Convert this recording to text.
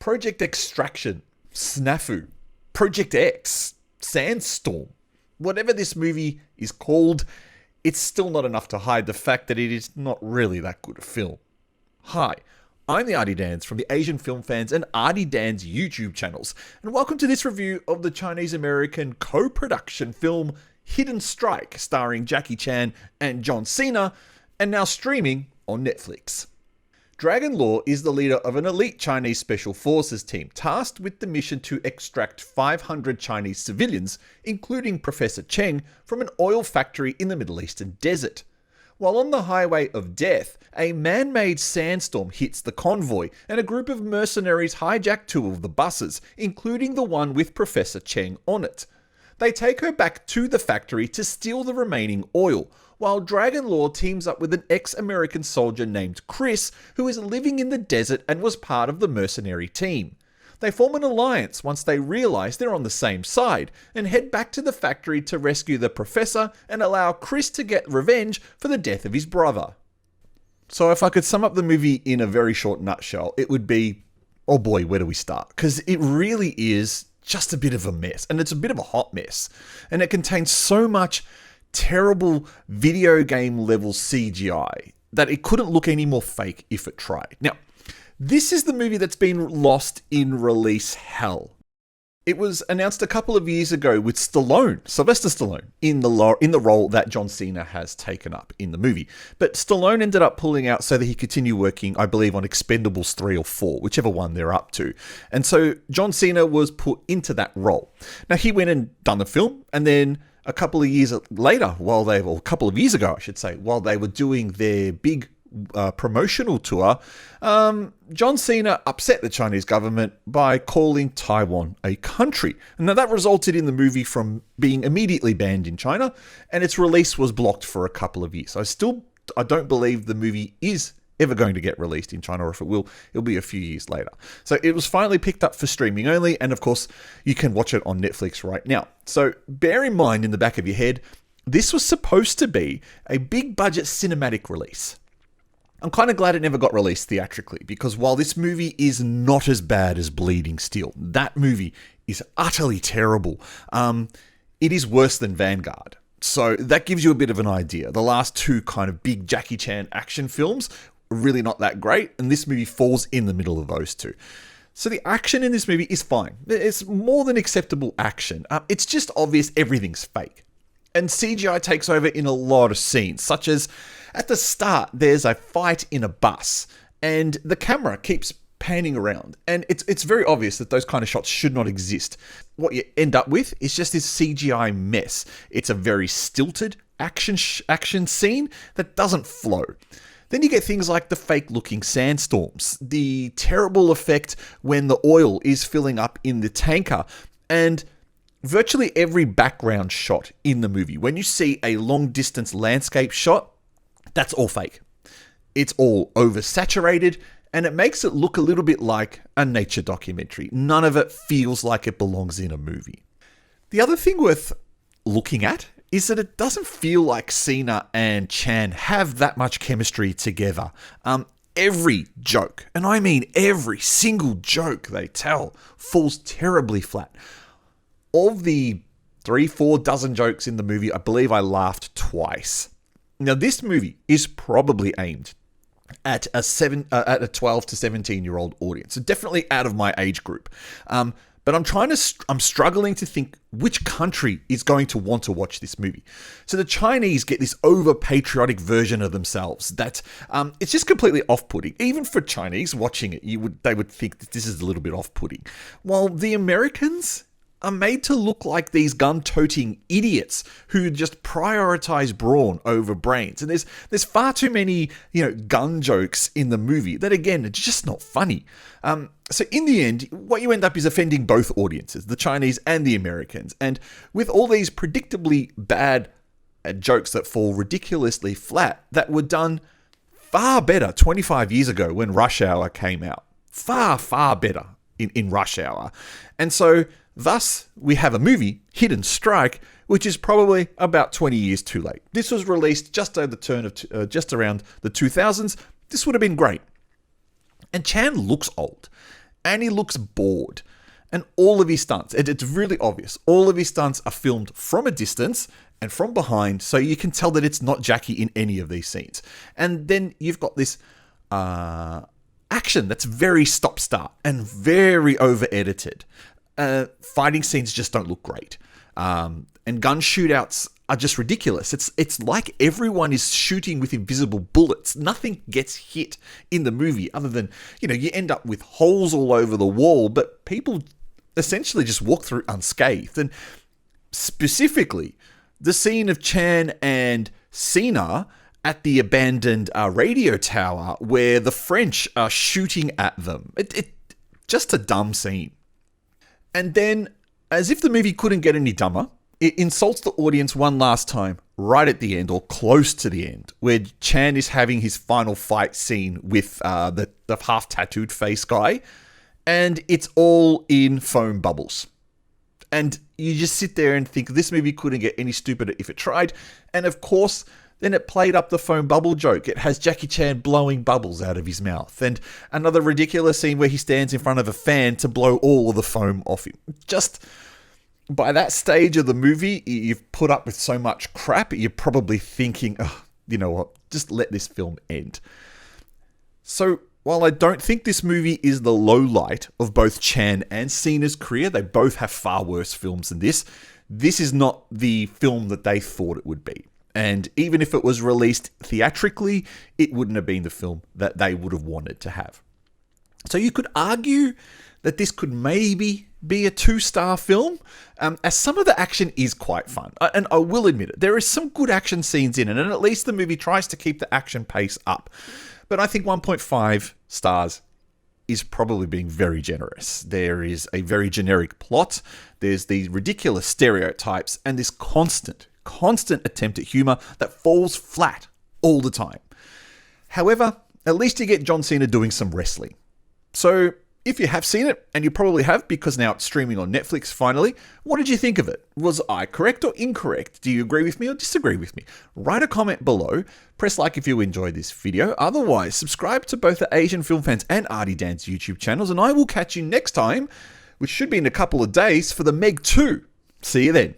Project Extraction, Snafu, Project X, Sandstorm. Whatever this movie is called, it's still not enough to hide the fact that it is not really that good a film. Hi, I'm the Artie Dans from the Asian Film Fans and Artie Dans YouTube channels, and welcome to this review of the Chinese-American co-production film Hidden Strike, starring Jackie Chan and John Cena, and now streaming on Netflix. Dragon Law is the leader of an elite Chinese special forces team tasked with the mission to extract 500 Chinese civilians, including Professor Cheng, from an oil factory in the Middle Eastern desert. While on the highway of death, a man-made sandstorm hits the convoy, and a group of mercenaries hijack two of the buses, including the one with Professor Cheng on it. They take her back to the factory to steal the remaining oil, while Dragon Law teams up with an ex-American soldier named Chris, who is living in the desert and was part of the mercenary team. They form an alliance once they realize they're on the same side, and head back to the factory to rescue the professor and allow Chris to get revenge for the death of his brother. So if I could sum up the movie in a very short nutshell, it would be, oh boy, where do we start? Because it really is just a bit of a mess, and it's a bit of a hot mess, and it contains so much terrible video game level CGI that it couldn't look any more fake if it tried. Now, this is the movie that's been lost in release hell. It was announced a couple of years ago with Sylvester Stallone, in the role that John Cena has taken up in the movie. But Stallone ended up pulling out so that he continue working, I believe, on Expendables 3 or 4, whichever one they're up to. And so John Cena was put into that role. Now, he went and done the film, and then a couple of years later, a couple of years ago, I should say, while they were doing their big promotional tour, John Cena upset the Chinese government by calling Taiwan a country. And now that resulted in the movie from being immediately banned in China, and its release was blocked for a couple of years. I don't believe the movie is ever going to get released in China, or if it will, it'll be a few years later. So it was finally picked up for streaming only, and of course, you can watch it on Netflix right now. So bear in mind in the back of your head, this was supposed to be a big budget cinematic release. I'm kind of glad it never got released theatrically, because while this movie is not as bad as Bleeding Steel, that movie is utterly terrible. It is worse than Vanguard. So that gives you a bit of an idea. The last two kind of big Jackie Chan action films are really not that great, and this movie falls in the middle of those two. So the action in this movie is fine. It's more than acceptable action. It's just obvious everything's fake. And CGI takes over in a lot of scenes, such as at the start, there's a fight in a bus, and the camera keeps panning around, and it's very obvious that those kind of shots should not exist. What you end up with is just this CGI mess. It's a very stilted action scene that doesn't flow. Then you get things like the fake-looking sandstorms, the terrible effect when the oil is filling up in the tanker, and virtually every background shot in the movie. When you see a long-distance landscape shot, that's all fake. It's all oversaturated, and it makes it look a little bit like a nature documentary. None of it feels like it belongs in a movie. The other thing worth looking at is that it doesn't feel like Cena and Chan have that much chemistry together. Every joke, and I mean every single joke they tell, falls terribly flat. Of the 3-4 dozen jokes in the movie, I believe I laughed twice. Now, this movie is probably aimed at a 12 to 17-year-old audience, so definitely out of my age group. But I'm struggling to think which country is going to want to watch this movie. So the Chinese get this over-patriotic version of themselves that it's just completely off-putting. Even for Chinese watching it, they would think that this is a little bit off-putting. While the Americans are made to look like these gun-toting idiots who just prioritize brawn over brains. And there's far too many, gun jokes in the movie that, again, are just not funny. So in the end, what you end up is offending both audiences, the Chinese and the Americans. And with all these predictably bad jokes that fall ridiculously flat, that were done far better 25 years ago when Rush Hour came out. Far, far better in Rush Hour. And so thus, we have a movie, Hidden Strike, which is probably about 20 years too late. This was released just around the 2000s. This would have been great. And Chan looks old. and he looks bored. And all of his stunts, it's really obvious, all of his stunts are filmed from a distance and from behind, so you can tell that it's not Jackie in any of these scenes. And then you've got this action that's very stop-start and very over-edited. Fighting scenes just don't look great. And gun shootouts are just ridiculous. It's like everyone is shooting with invisible bullets. Nothing gets hit in the movie other than, you end up with holes all over the wall, but people essentially just walk through unscathed. And specifically, the scene of Chan and Cena at the abandoned radio tower where the French are shooting at them. It just a dumb scene. And then, as if the movie couldn't get any dumber, it insults the audience one last time, right at the end, or close to the end, where Chan is having his final fight scene with the half-tattooed face guy, and it's all in foam bubbles. And you just sit there and think, this movie couldn't get any stupider if it tried. And of course, then it played up the foam bubble joke. It has Jackie Chan blowing bubbles out of his mouth. And another ridiculous scene where he stands in front of a fan to blow all of the foam off him. Just by that stage of the movie, you've put up with so much crap, you're probably thinking, oh, you know what, just let this film end. So, while I don't think this movie is the low light of both Chan and Cena's career, they both have far worse films than this. This is not the film that they thought it would be. And even if it was released theatrically, it wouldn't have been the film that they would have wanted to have. So you could argue that this could maybe be a 2-star film, as some of the action is quite fun. And I will admit it, there is some good action scenes in it, and at least the movie tries to keep the action pace up. But I think 1.5 stars is probably being very generous. There is a very generic plot, there's these ridiculous stereotypes, and this constant attempt at humor that falls flat all the time. However, at least you get John Cena doing some wrestling. So, if you have seen it, and you probably have because now it's streaming on Netflix finally, what did you think of it? Was I correct or incorrect? Do you agree with me or disagree with me? Write a comment below, press like if you enjoyed this video, otherwise subscribe to both the Asian Film Fans and Artie Dan's YouTube channels, and I will catch you next time, which should be in a couple of days, for the Meg 2. See you then.